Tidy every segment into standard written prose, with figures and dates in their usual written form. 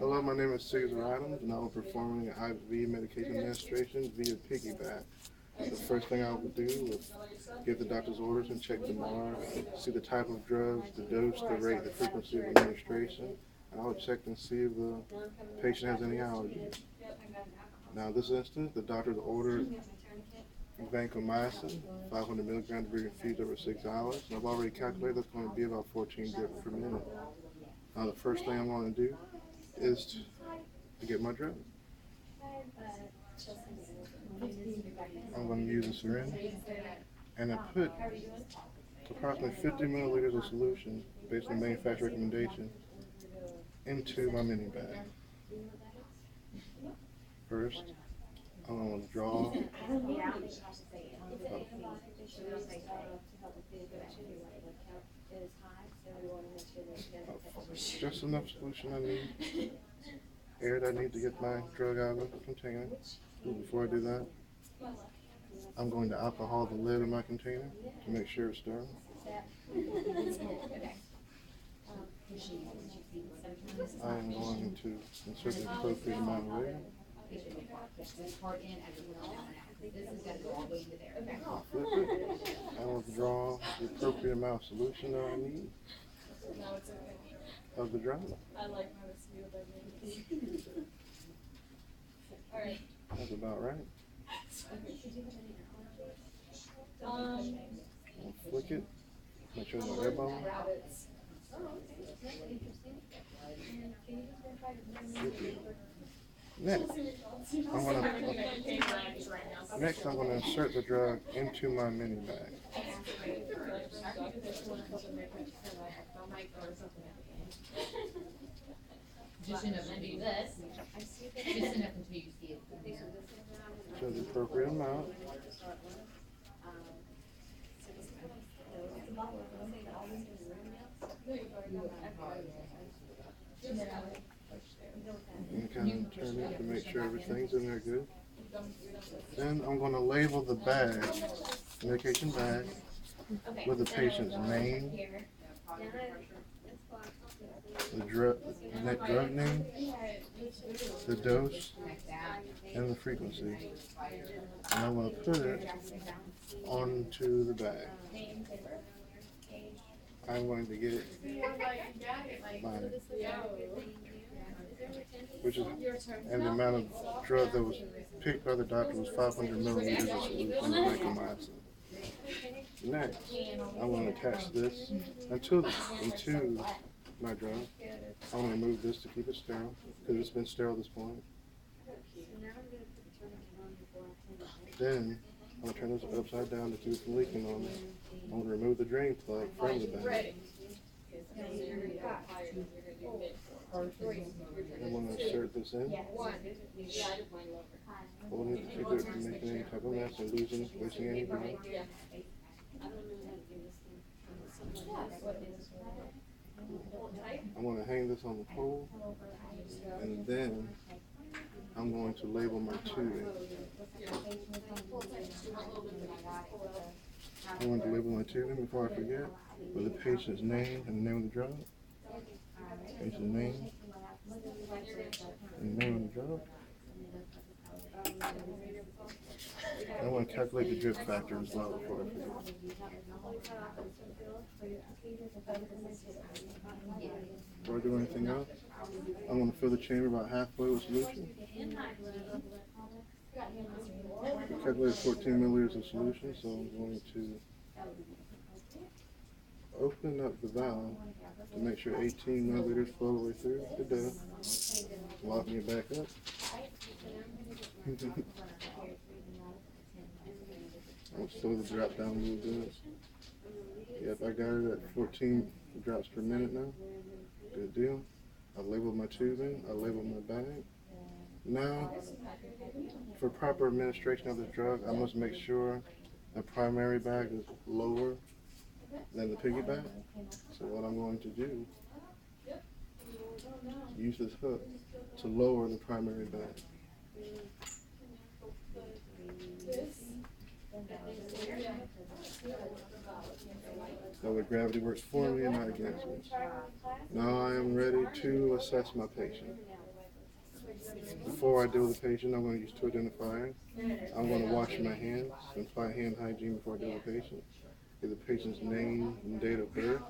Hello, my name is Caesar Adams, and I will be performing an IV medication administration via piggyback. The first thing I will do is give the doctor's orders and check the MAR, see the type of drugs, the dose, the rate, the frequency of administration, and I will check and see if the patient has any allergies. Now, in this instance, the doctor's ordered vancomycin, 500 milligrams to be infused over 6 hours. And I've already calculated that's going to be about 14 drips per minute. Now, the first thing I'm going to do is to get my drug. I'm going to use a syringe, and I put approximately 50 milliliters of solution, based on manufacturer recommendation, into my mini bag. First, I'm going to draw just enough solution I need, air that I need to get my drug out of the container. Before I do that, I'm going to alcohol the lid of my container to make sure it's sterile. I am going to insert the appropriate amount of air. Flip it. I will draw the appropriate amount of solution that I need of the drug. That's about right. I'll flick it. Make sure there's no air bubble. Next, I'm going to insert the drug into my mini bag. Just enough to do this. Just enough until you see it. So the appropriate amount. And kind of turn it to make sure everything's in there good. Then I'm going to label the bag, medication bag, with the patient's name, the drug name, the dose, and the frequency. And I'm going to put it onto the bag. I'm going to get mine, which is, and the amount of drug that was picked by the doctor was 500 milliliters of solution of vancomycin. Next, I'm going to attach this into my drug. I'm going to remove this to keep it sterile, because it's been sterile at this point. Then, I'm going to turn this upside down to keep it from leaking on it. I'm going to remove the drain plug from the bag. I'm going to insert this in. Holding it to keep it from making any type of mess and wasting any drug. I'm going to hang this on the pole, and then I'm going to label my tubing. I'm going to label my tubing before I forget with the patient's name and the name of the drug. Patient's name and the name of the drug. I want to calculate the drip factor as well before I forget. Before I do anything else, I'm going to fill the chamber about halfway with solution. I calculated 14 milliliters of solution, so I'm going to open up the valve to make sure 18 milliliters flow all the way through the depth, locking it back up. I'll slow the drop down a little bit. Yep, I got it at 14 drops per minute now. Good deal. I've labeled my tubing, I labeled my bag. Now, for proper administration of the drug, I must make sure the primary bag is lower than the piggyback. So what I'm going to do, use this hook to lower the primary bag. That way gravity works for me and not against me. Now I am ready to assess my patient. Before I deal with the patient, I'm going to use two identifiers. I'm going to wash my hands and apply hand hygiene before I deal with the patient. Give the patient's name and date of birth.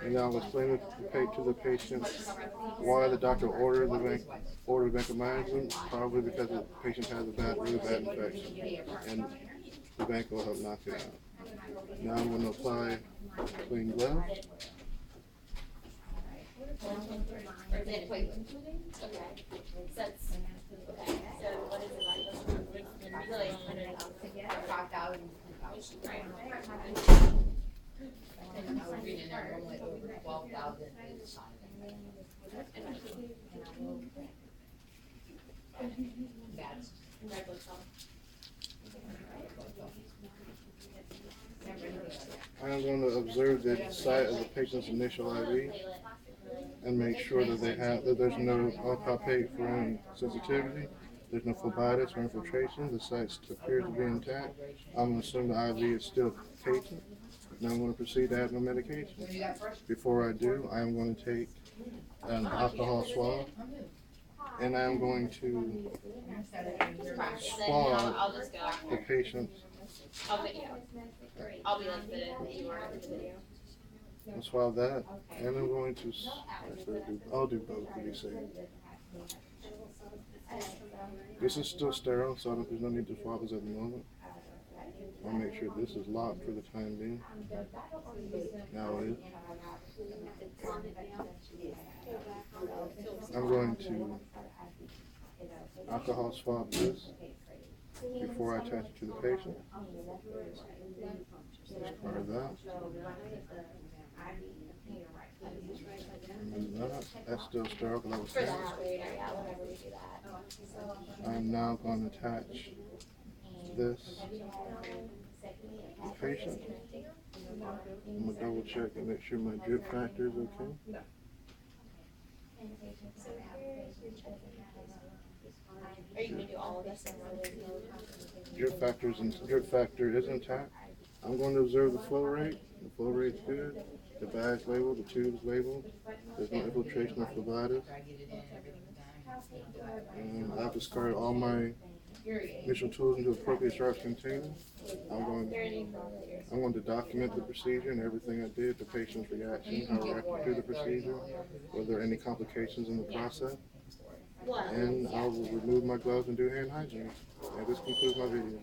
And I'll explain to the patient why the doctor ordered vancomycin, probably because the patient has a really bad infection, and the vanco will help knock it out. Now I'm going to apply clean gloves. I was reading that normally over 12,000 is I am going to observe the site of the patient's initial IV and make sure that there's no palpate for any sensitivity, there's no phlebitis or infiltration, the site appears to be intact. I'm going to assume the IV is still patent. Now I'm going to proceed to add my medication. Before I do, I am going to take an alcohol swab, and I am going to swab the patient's. I'll be like the you are in the video. I'll swab that, and I'm going to. I'll do both to be safe. This is still sterile, so there's no need to swab this at the moment. I'll make sure this is locked for the time being. Now it is. I'm going to alcohol swab this before I attach it to the patient. Discard that. Remove that. That's still sterile because I was saying. I'm now going to attach this to the patient. I'm going to double check and make sure my drip factor is okay. Are you gonna do all of this in one Drip factor is intact. I'm going to observe the flow rate. The flow rate's good. The bag's labeled, the tube's labeled. There's no infiltration or phlebitis. And I've discarded all my initial tools into appropriate storage container. I'm going to document the procedure and everything I did, the patient's reaction, how I reacted to the procedure, were there any complications in the process, and I will remove my gloves and do hand hygiene. And this concludes my video.